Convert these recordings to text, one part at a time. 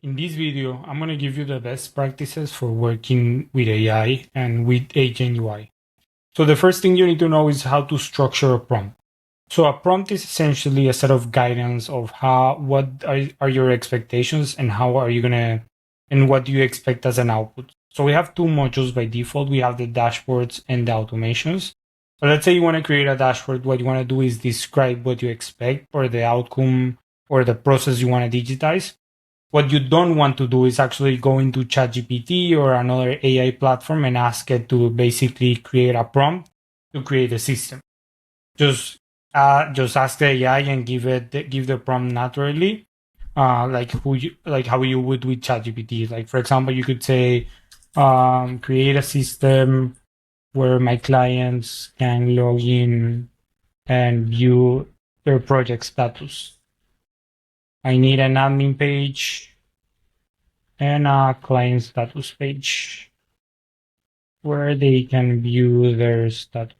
In this video, I'm going to give you the best practices for working with AI and with AgentUI. So the first thing you need to know is how to structure a prompt. So a prompt is essentially a set of guidance of what are your expectations and how are you going to, and what do you expect as an output. So we have two modules by default. We have the dashboards and the automations. So let's say you want to create a dashboard. What you want to do is describe what you expect or the outcome or the process you want to digitize. What you don't want to do is actually go into ChatGPT or another AI platform and ask it to basically create a prompt to create a system. Just ask the AI and give the prompt naturally, like how you would with ChatGPT. Like for example, you could say, create a system where my clients can log in and view their project status. I need an admin page and a client status page where they can view their status.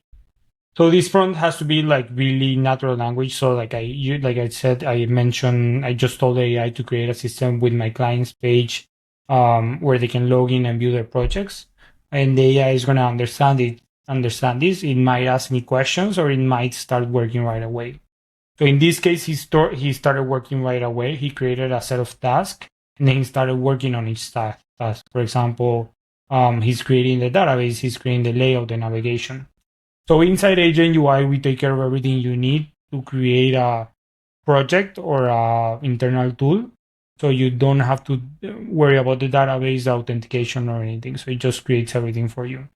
So this prompt has to be like really natural language. So like I said, I just told the AI to create a system with my clients page, where they can log in and view their projects, and the AI is going to understand this. It might ask me questions, or it might start working right away. So in this case, he started working right away. He created a set of tasks, and then he started working on each task. For example, he's creating the database, he's creating the layout, the navigation. So inside AgentUI, we take care of everything you need to create a project or a internal tool. So you don't have to worry about the database, the authentication, or anything. So it just creates everything for you.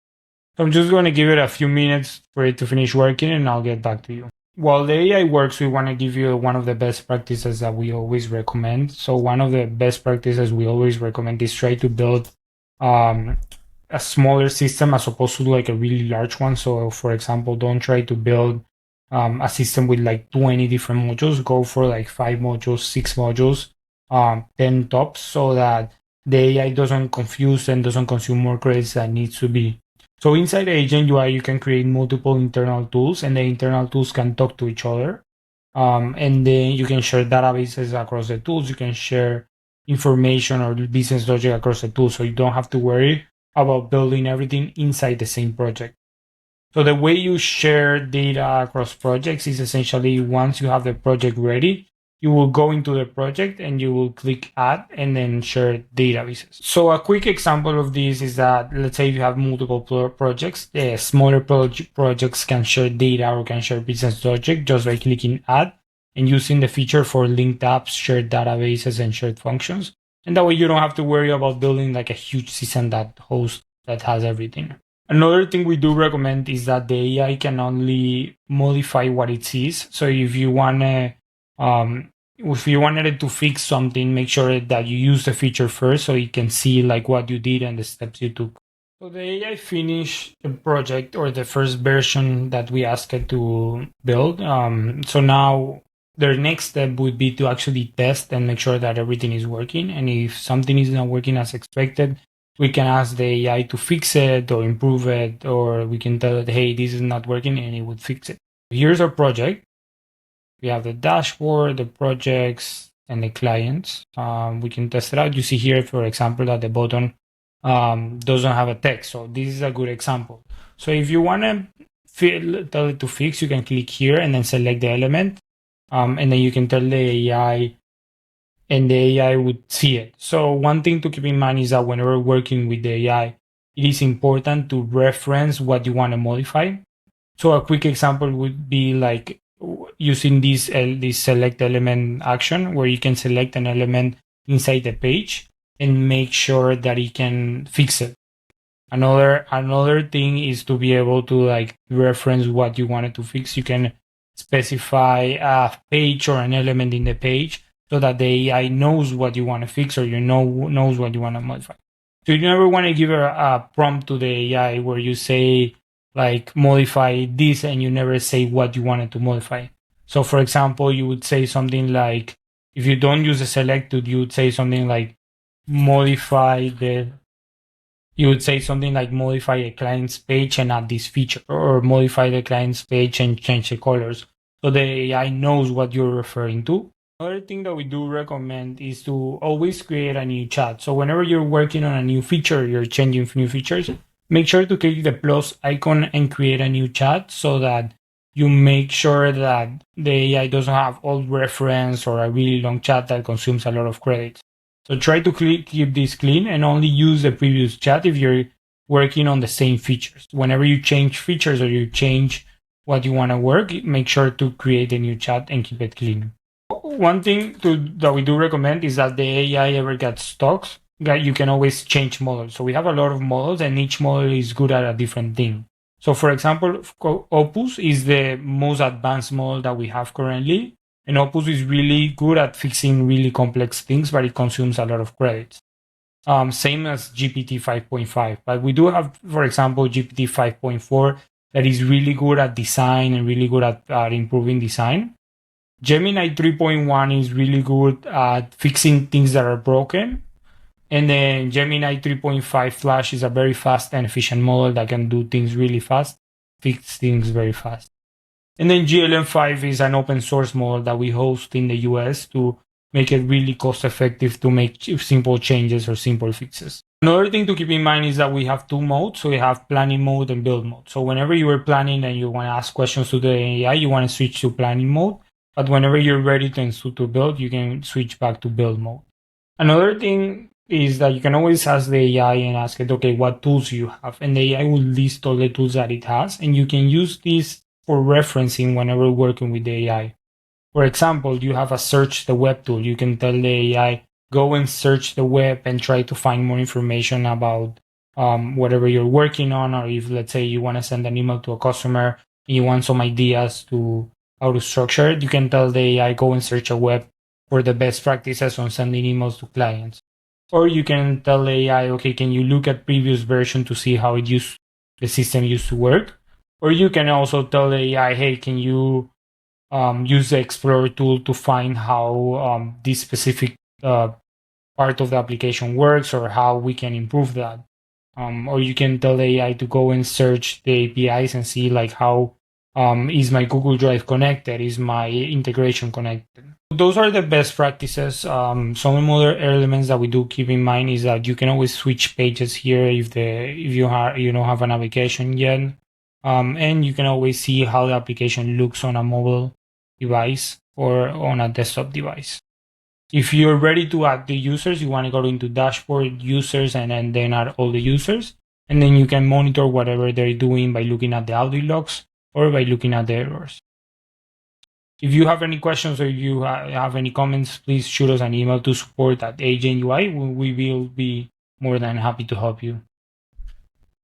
So I'm just going to give it a few minutes for it to finish working, and I'll get back to you. While the AI works, we want to give you one of the best practices that we always recommend. So one of the best practices we always recommend is try to build a smaller system as opposed to like a really large one. So for example, don't try to build a system with like 20 different modules. Go for like 5 modules, 6 modules, 10 tops, so that the AI doesn't confuse and doesn't consume more credits than needs to be. So inside AgentUI, you can create multiple internal tools, and the internal tools can talk to each other. And then you can share databases across the tools. You can share information or business logic across the tools. So you don't have to worry about building everything inside the same project. So the way you share data across projects is essentially, once you have the project ready, you will go into the project and you will click add and then share databases. So a quick example of this is that, let's say you have multiple projects, smaller projects can share data or can share business logic just by clicking add and using the feature for linked apps, shared databases, and shared functions. And that way you don't have to worry about building like a huge system that has everything. Another thing we do recommend is that the AI can only modify what it sees. So if you wanted it to fix something, make sure that you use the feature first so it can see like what you did and the steps you took. So the AI finished the project or the first version that we asked it to build. So now their next step would be to actually test and make sure that everything is working. And if something is not working as expected, we can ask the AI to fix it or improve it, or we can tell it, hey, this is not working, and it would fix it. Here's our project. We have the dashboard, the projects, and the clients. We can test it out. You see here, for example, that the button doesn't have a text. So this is a good example. So if you want to tell it to fix, you can click here and then select the element. And then you can tell the AI, and the AI would see it. So one thing to keep in mind is that whenever working with the AI, it is important to reference what you want to modify. So a quick example would be like using this select element action, where you can select an element inside the page and make sure that it can fix it. Another thing is to be able to like reference what you wanted to fix. You can specify a page or an element in the page, so that the AI knows what you want to fix, or knows what you want to modify. So you never want to give a prompt to the AI where you say like modify this and you never say what you wanted to modify. So for example, you would say something like, if you don't use a selected, you would say something like modify a client's page and add this feature, or modify the client's page and change the colors. So the AI knows what you're referring to. Another thing that we do recommend is to always create a new chat. So whenever you're working on a new feature, you're changing new features, make sure to click the plus icon and create a new chat so that you make sure that the AI doesn't have old reference or a really long chat that consumes a lot of credits. So try to keep this clean and only use the previous chat if you're working on the same features. Whenever you change features or you change what you want to work, make sure to create a new chat and keep it clean. One thing that we do recommend is that the AI ever gets stuck, that you can always change models. So we have a lot of models and each model is good at a different thing. So for example, Opus is the most advanced model that we have currently. And Opus is really good at fixing really complex things, but it consumes a lot of credits. Same as GPT 5.5. But we do have, for example, GPT 5.4 that is really good at design and really good at improving design. Gemini 3.1 is really good at fixing things that are broken. And then Gemini 3.5 Flash is a very fast and efficient model that can do things really fast, fix things very fast. And then GLM5 is an open source model that we host in the US to make it really cost effective to make simple changes or simple fixes. Another thing to keep in mind is that we have two modes. So we have planning mode and build mode. So whenever you are planning and you want to ask questions to the AI, you want to switch to planning mode. But whenever you're ready to build, you can switch back to build mode. Another thing is that you can always ask the AI and ask it, okay, what tools you have? And the AI will list all the tools that it has. And you can use this for referencing whenever working with the AI. For example, you have a search the web tool. You can tell the AI, go and search the web and try to find more information about whatever you're working on. Or if, let's say, you want to send an email to a customer and you want some ideas to how to structure it, you can tell the AI, go and search a web for the best practices on sending emails to clients. Or you can tell the AI, okay, can you look at previous version to see how the system used to work? Or you can also tell the AI, hey, can you use the Explorer tool to find how this specific part of the application works or how we can improve that. Or you can tell the AI to go and search the APIs and see like how is my Google Drive connected? Is my integration connected? Those are the best practices. Some other elements that we do keep in mind is that you can always switch pages here if you don't have a navigation yet, and you can always see how the application looks on a mobile device or on a desktop device. If you're ready to add the users, you want to go into dashboard users and then add all the users, and then you can monitor whatever they're doing by looking at the audit logs or by looking at the errors. If you have any questions or you have any comments, please shoot us an email to support@AgentUI. We will be more than happy to help you.